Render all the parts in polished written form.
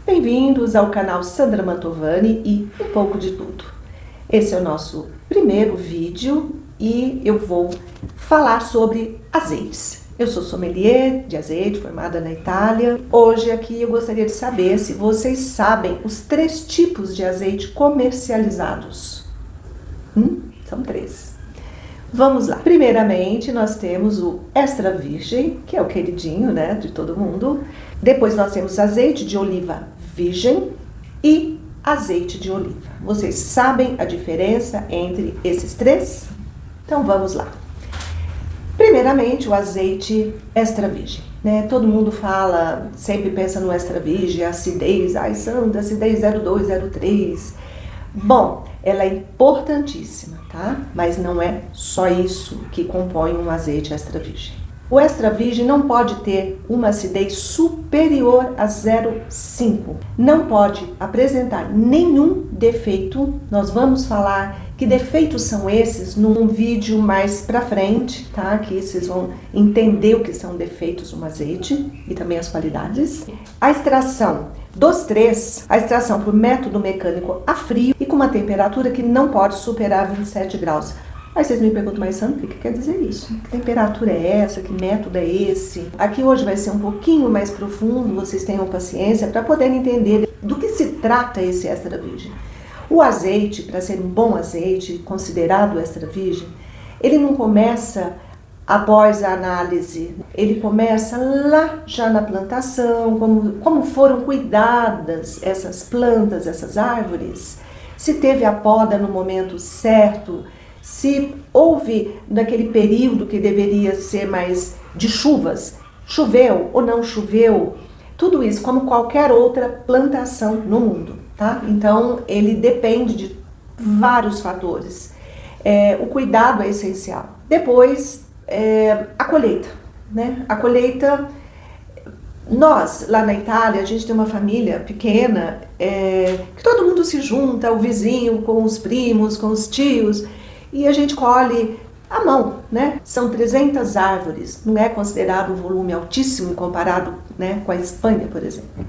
Bem-vindos ao canal Sandra Mantovani e um pouco de tudo. Esse é o nosso primeiro vídeo e eu vou falar sobre azeites. Eu sou sommelier de azeite, formada na Itália. Hoje aqui eu gostaria de saber se vocês sabem os 3 tipos de azeite comercializados. São 3. Vamos lá. Primeiramente, nós temos o extra virgem, que é o queridinho, né, de todo mundo. Depois nós temos azeite de oliva virgem e azeite de oliva. Vocês sabem a diferença entre esses 3? Então vamos lá. Primeiramente, o azeite extra virgem, né? Todo mundo fala, sempre pensa no extra virgem, acidez, ai Sandra, acidez 0,2, 0,3. Bom, ela é importantíssima, tá? Mas não é só isso que compõe um azeite extra virgem. O extra virgem não pode ter uma acidez superior a 0,5. Não pode apresentar nenhum defeito. Nós vamos falar que defeitos são esses num vídeo mais pra frente, tá? Que vocês vão entender o que são defeitos no azeite e também as qualidades. A extração dos 3, a extração por método mecânico a frio e com uma temperatura que não pode superar 27 graus. Aí vocês me perguntam, mas Sandra, o que quer dizer isso? Que temperatura é essa? Que método é esse? Aqui hoje vai ser um pouquinho mais profundo, vocês tenham paciência para poderem entender do que se trata esse extra virgem. O azeite, para ser um bom azeite, considerado extra virgem, ele não começa após a análise, ele começa lá já na plantação, como foram cuidadas essas plantas, essas árvores, se teve a poda no momento certo, se houve naquele período que deveria ser mais de chuvas, choveu ou não choveu, tudo isso como qualquer outra plantação no mundo, tá? Então ele depende de vários fatores. O cuidado é essencial. Depois, a colheita, né? A colheita, nós lá na Itália, a gente tem uma família pequena, que todo mundo se junta, o vizinho com os primos, com os tios, e a gente colhe à mão, né? São 300 árvores, não é considerado um volume altíssimo comparado, né, com a Espanha, por exemplo.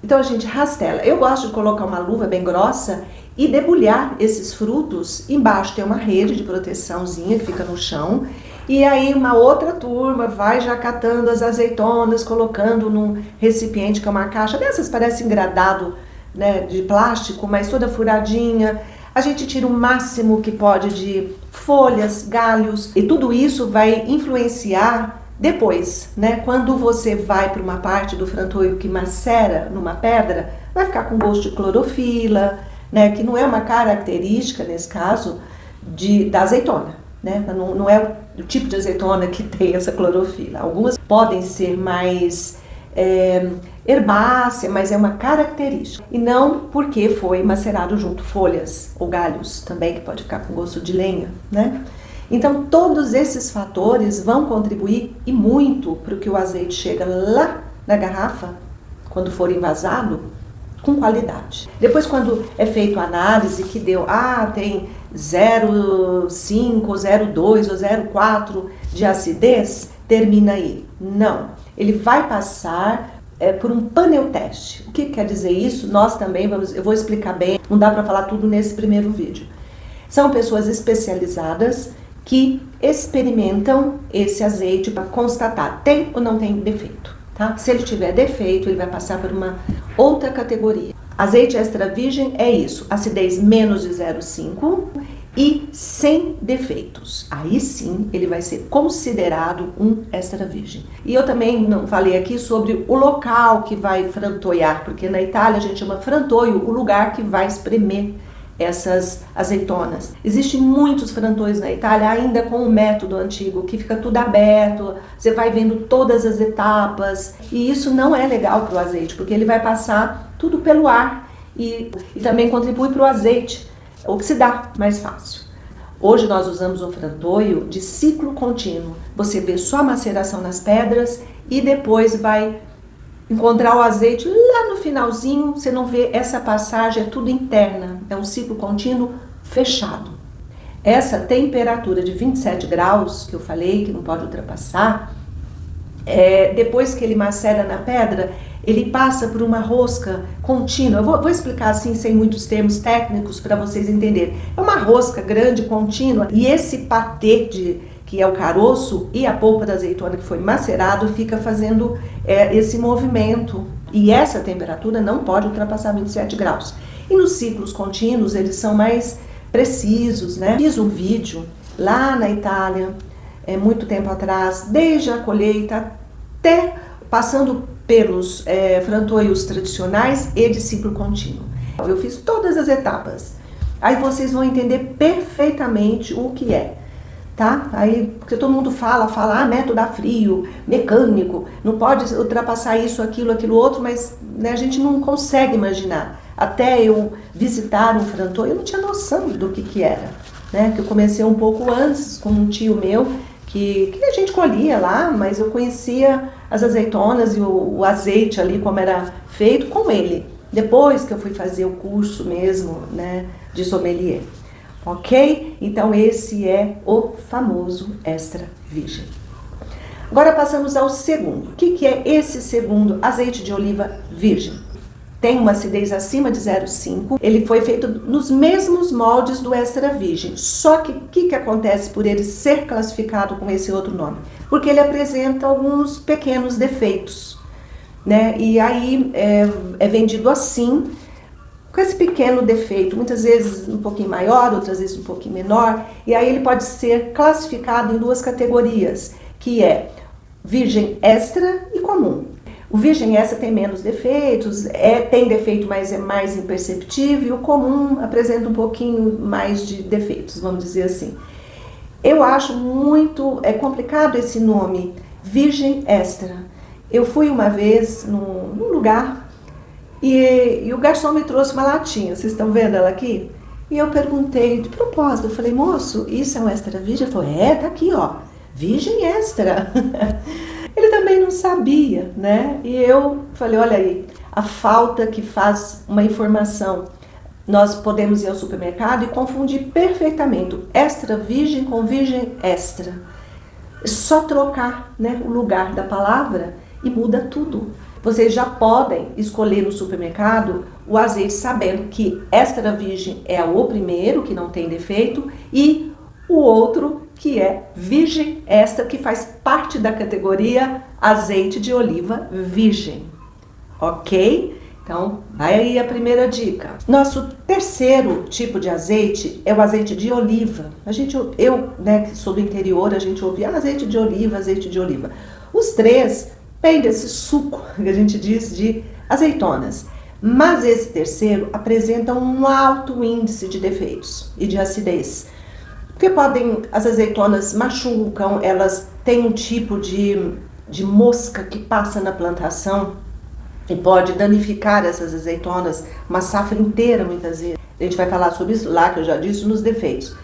Então a gente rastela. Eu gosto de colocar uma luva bem grossa e debulhar esses frutos. Embaixo tem uma rede de proteçãozinha que fica no chão. E aí uma outra turma vai já catando as azeitonas, colocando num recipiente que é uma caixa dessas, parece engradado, né, de plástico, mas toda furadinha. A gente tira o máximo que pode de folhas, galhos, e tudo isso vai influenciar depois, né? Quando você vai para uma parte do frantoio que macera numa pedra, vai ficar com gosto de clorofila, né? Que não é uma característica, nesse caso, da azeitona, né? Não é o tipo de azeitona que tem essa clorofila. Algumas podem ser mais herbácea, mas é uma característica. E não porque foi macerado junto folhas ou galhos também, que pode ficar com gosto de lenha, né? Então, todos esses fatores vão contribuir e muito para que o azeite chega lá na garrafa, quando for envasado, com qualidade. Depois, quando é feita a análise que deu, tem 0,5, 0,2 ou 0,4 de acidez, termina aí. Não. Ele vai passar por um panel teste. O que quer dizer isso? Nós também eu vou explicar bem, não dá para falar tudo nesse primeiro vídeo. São pessoas especializadas que experimentam esse azeite para constatar tem ou não tem defeito, tá? Se ele tiver defeito, ele vai passar por uma outra categoria. Azeite extra virgem é isso, acidez menos de 0,5 e sem defeitos. Aí sim, ele vai ser considerado um extra virgem. E eu também não falei aqui sobre o local que vai frantoiar, porque na Itália a gente chama frantoio o lugar que vai espremer essas azeitonas. Existem muitos frantoios na Itália ainda com o método antigo, que fica tudo aberto, você vai vendo todas as etapas, e isso não é legal para o azeite, porque ele vai passar tudo pelo ar e também contribui para o azeite oxidar mais fácil. Hoje nós usamos um frantoio de ciclo contínuo. Você vê só a maceração nas pedras e depois vai encontrar o azeite lá no finalzinho, você não vê essa passagem, é tudo interna, é um ciclo contínuo fechado. Essa temperatura de 27 graus, que eu falei que não pode ultrapassar, depois que ele macera na pedra, ele passa por uma rosca contínua. Eu vou explicar assim, sem muitos termos técnicos, para vocês entenderem. É uma rosca grande, contínua, e esse patê que é o caroço e a polpa da azeitona que foi macerado, fica fazendo esse movimento. E essa temperatura não pode ultrapassar 27 graus. E nos ciclos contínuos, eles são mais precisos, né? Fiz um vídeo lá na Itália, muito tempo atrás, desde a colheita até passando pelos frantoios tradicionais e de ciclo contínuo. Eu fiz todas as etapas. Aí vocês vão entender perfeitamente o que é, tá? Aí, porque todo mundo fala, método a frio, mecânico, não pode ultrapassar isso, aquilo outro, mas né, a gente não consegue imaginar. Até eu visitar um frantoio, eu não tinha noção do que era, né? Que eu comecei um pouco antes com um tio meu, que a gente colhia lá, mas eu conhecia as azeitonas e o azeite ali, como era feito com ele. Depois que eu fui fazer o curso mesmo, né, de sommelier. Ok? Então esse é o famoso extra virgem. Agora passamos ao segundo. O que é esse segundo azeite de oliva virgem? Tem uma acidez acima de 0,5. Ele foi feito nos mesmos moldes do extra virgem. Só que o que acontece por ele ser classificado com esse outro nome? Porque ele apresenta alguns pequenos defeitos, né? E aí é vendido assim, com esse pequeno defeito, muitas vezes um pouquinho maior, outras vezes um pouquinho menor. E aí ele pode ser classificado em duas categorias, que é virgem extra e comum. O virgem extra tem menos defeitos, tem defeito, mas é mais imperceptível, e o comum apresenta um pouquinho mais de defeitos, vamos dizer assim. Eu acho muito complicado esse nome, virgem extra. Eu fui uma vez num lugar e o garçom me trouxe uma latinha, vocês estão vendo ela aqui? E eu perguntei, de propósito, eu falei, moço, isso é um extra virgem? Ele falou, tá aqui, ó, virgem extra. Ele também não sabia, né? E eu falei, olha aí, a falta que faz uma informação. Nós podemos ir ao supermercado e confundir perfeitamente extra virgem com virgem extra. É só trocar, né, o lugar da palavra e muda tudo. Vocês já podem escolher no supermercado o azeite sabendo que extra virgem é o primeiro, que não tem defeito, e o outro que é virgem extra, que faz parte da categoria azeite de oliva virgem, ok? Então, vai aí a primeira dica. Nosso terceiro tipo de azeite é o azeite de oliva. Eu, né, que sou do interior, a gente ouve azeite de oliva, azeite de oliva. Os três vêm desse suco, que a gente diz, de azeitonas. Mas esse terceiro apresenta um alto índice de defeitos e de acidez. Porque as azeitonas machucam, elas têm um tipo de mosca que passa na plantação e pode danificar essas azeitonas, uma safra inteira muitas vezes. A gente vai falar sobre isso lá, que eu já disse, nos defeitos.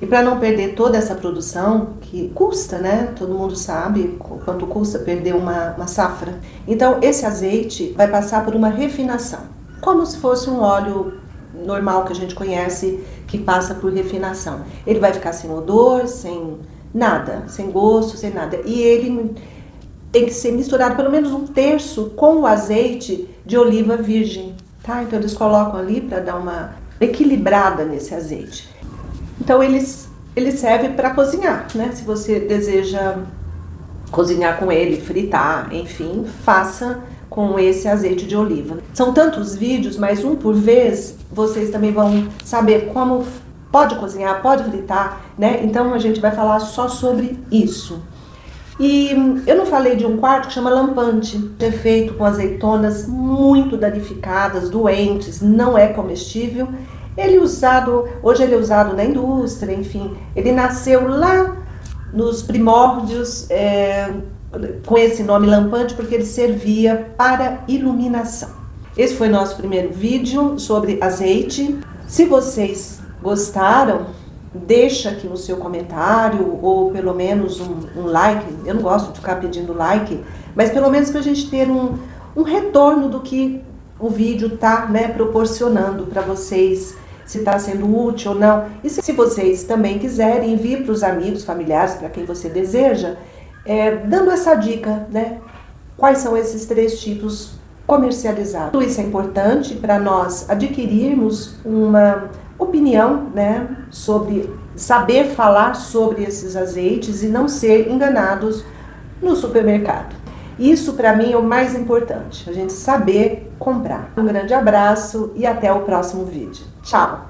E para não perder toda essa produção, que custa, né? Todo mundo sabe quanto custa perder uma safra. Então esse azeite vai passar por uma refinação, como se fosse um óleo normal que a gente conhece, que passa por refinação. Ele vai ficar sem odor, sem nada, sem gosto, sem nada. E ele tem que ser misturado pelo menos 1/3 com o azeite de oliva virgem, tá? Então eles colocam ali para dar uma equilibrada nesse azeite. Então ele serve para cozinhar, né? Se você deseja cozinhar com ele, fritar, enfim, faça com esse azeite de oliva. São tantos vídeos, mas um por vez, vocês também vão saber como pode cozinhar, pode fritar, né? Então a gente vai falar só sobre isso. E eu não falei de um quarto que chama lampante, é feito com azeitonas muito danificadas, doentes, não é comestível. Hoje ele é usado na indústria, enfim, ele nasceu lá nos primórdios, com esse nome lampante, porque ele servia para iluminação. Esse foi nosso primeiro vídeo sobre azeite. Se vocês gostaram, deixa aqui o seu comentário ou pelo menos um like. Eu não gosto de ficar pedindo like, mas pelo menos para a gente ter um retorno do que o vídeo está, né, proporcionando para vocês, se está sendo útil ou não. E se vocês também quiserem, envie para os amigos, familiares, para quem você deseja, dando essa dica, né? Quais são esses 3 tipos comercializados. Tudo isso é importante para nós adquirirmos uma opinião, né, sobre saber falar sobre esses azeites e não ser enganados no supermercado. Isso para mim é o mais importante, a gente saber comprar. Um grande abraço e até o próximo vídeo. Tchau!